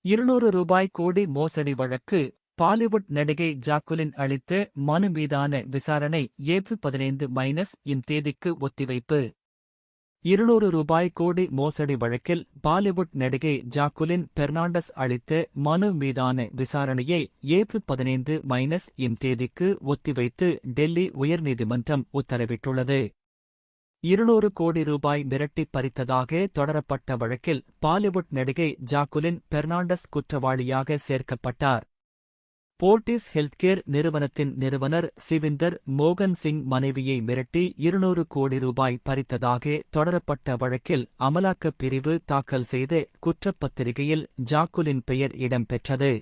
200 கோடி மோசடி வழக்கு பாலிவுட் நடிகை ஜாக்குலின் அளித்த மனு மீதான விசாரணை ஏப்ரல் 15 தேதிக்கு ஒத்திவைப்பு. 200 கோடி மோசடி வழக்கில் பாலிவுட் நடிகை ஜாக்குலின் பெர்னாண்டஸ் அளித்த மனு மீதான விசாரணையை ஏப்ரல் 15 தேதிக்கு ஒத்திவைத்து டெல்லி உயர்நீதிமன்றம் உத்தரவிட்டுள்ளது. 200 கோடி ரூபாய் மிரட்டி பறித்ததாக தொடரப்பட்ட வழக்கில் பாலிவுட் நடிகை ஜாக்குலின் பெர்னாண்டஸ் குற்றவாளியாக சேர்க்கப்பட்டார். போர்ட்டிஸ் ஹெல்த்கேர் நிறுவனத்தின் நிறுவனர் சிவிந்தர் மோகன் சிங் மனைவியை மிரட்டி 200 கோடி ரூபாய் பறித்ததாக தொடரப்பட்ட வழக்கில் அமலாக்கப் பிரிவு தாக்கல் செய்த குற்றப்பத்திரிகையில் ஜாக்குலின் பெயர் இடம்பெற்றது.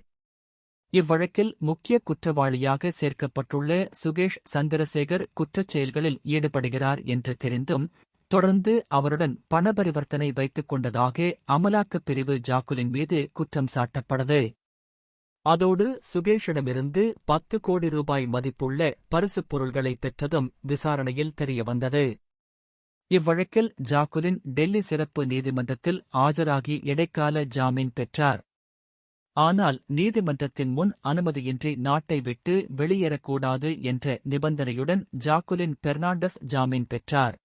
இவ்வழக்கில் முக்கிய குற்றவாளியாக சேர்க்கப்பட்டுள்ள சுகேஷ் சந்திரசேகர் குற்றச் செயல்களில் ஈடுபடுகிறார் என்று தெரிந்தும் தொடர்ந்து அவருடன் பணபரிவர்த்தனை வைத்துக் கொண்டதாக அமலாக்கப் பிரிவு ஜாக்குலின் மீது குற்றம் சாட்டப்பட்டது. அதோடு சுகேஷிடமிருந்து 10 கோடி ரூபாய் மதிப்புள்ள பரிசுப் பொருள்களை பெற்றதும் விசாரணையில் தெரியவந்தது. இவ்வழக்கில் ஜாக்குலின் டெல்லி சிறப்பு நீதிமன்றத்தில் ஆஜராகி இடைக்கால ஜாமீன் பெற்றார். ஆனால் நீதிமன்றத்தின் முன் அனுமதியின்றி நாட்டை விட்டு வெளியேறக்கூடாது என்ற நிபந்தனையுடன் ஜாக்குலின் பெர்னாண்டஸ் ஜாமீன் பெற்றார்.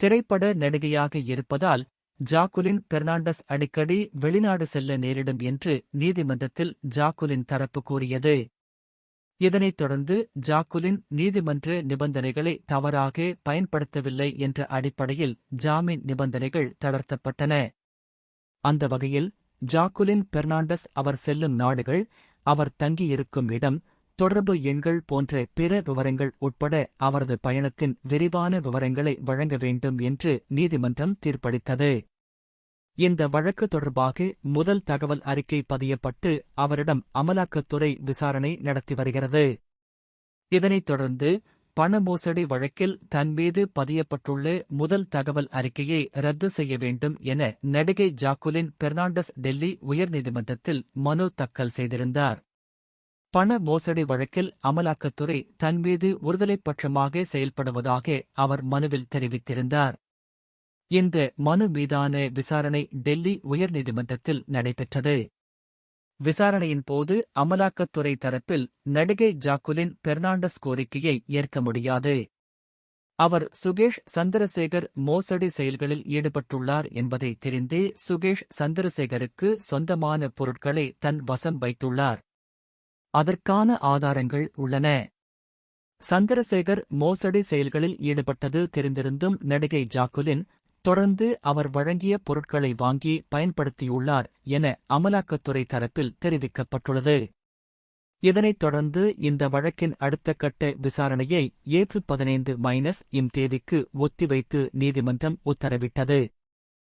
திரைப்பட நடிகையாக இருப்பதால் ஜாக்குலின் பெர்னாண்டஸ் அடிக்கடி வெளிநாடு செல்ல நேரிடும் என்று நீதிமன்றத்தில் ஜாக்குலின் தரப்பு கூறியது. இதனைத் தொடர்ந்து ஜாக்குலின் நீதிமன்ற நிபந்தனைகளை தவறாக பயன்படுத்தவில்லை என்ற அடிப்படையில் ஜாமீன் நிபந்தனைகள் தளர்த்தப்பட்டன. அந்த வகையில் ஜாக்குலின் பெர்னாண்டஸ் அவர் செல்லும் நாடுகள், அவர் தங்கியிருக்கும் இடம், தொடர்பு எண்கள் போன்ற பிற விவரங்கள் உட்பட அவரது பயணத்தின் விரிவான விவரங்களை வழங்க வேண்டும் என்று நீதிமன்றம் தீர்ப்பளித்தது. இந்த வழக்கு தொடர்பாக முதல் தகவல் அறிக்கை பதியப்பட்டு அவரிடம் அமலாக்கத்துறை விசாரணை நடத்தி வருகிறது. இதனைத் தொடர்ந்து பண மோசடி வழக்கில் தன்மீது பதியப்பட்டுள்ள முதல் தகவல் அறிக்கையை ரத்து செய்ய வேண்டும் என நடிகை ஜாக்குலின் பெர்னாண்டஸ் டெல்லி உயர்நீதிமன்றத்தில் மனு தாக்கல் செய்திருந்தார். பண மோசடி வழக்கில் அமலாக்கத்துறை தன்மீது ஒருதலைப்பட்சமாக செயல்படுவதாக அவர் மனுவில் தெரிவித்திருந்தார். இந்த மனு மீதான விசாரணை டெல்லி உயர்நீதிமன்றத்தில் நடைபெற்றது. விசாரணையின் போது அமலாக்கத்துறை தரப்பில் நடிகை ஜாக்குலின் பெர்னாண்டஸ் கோரிக்கையை ஏற்க முடியாது. அவர் சுகேஷ் சந்திரசேகர் மோசடி செயல்களில் ஈடுபட்டுள்ளார் என்பதை தெரிந்தே சுகேஷ் சந்திரசேகருக்கு சொந்தமான பொருட்களை தன் வசம் வைத்துள்ளார். அதற்கான ஆதாரங்கள் உள்ளன. சந்திரசேகர் மோசடி செயல்களில் ஈடுபட்டது தெரிந்திருந்தும் நடிகை ஜாக்குலின் தொடர்ந்து அவர் வழங்கிய பொருட்களை வாங்கி பயன்படுத்தியுள்ளார் என அமலாக்கத்துறை தரப்பில் தெரிவிக்கப்பட்டுள்ளது. இதனைத் தொடர்ந்து இந்த வழக்கின் அடுத்த கட்ட விசாரணையை ஏப்ரல் 15 தேதிக்கு ஒத்திவைத்து நீதிமன்றம் உத்தரவிட்டது.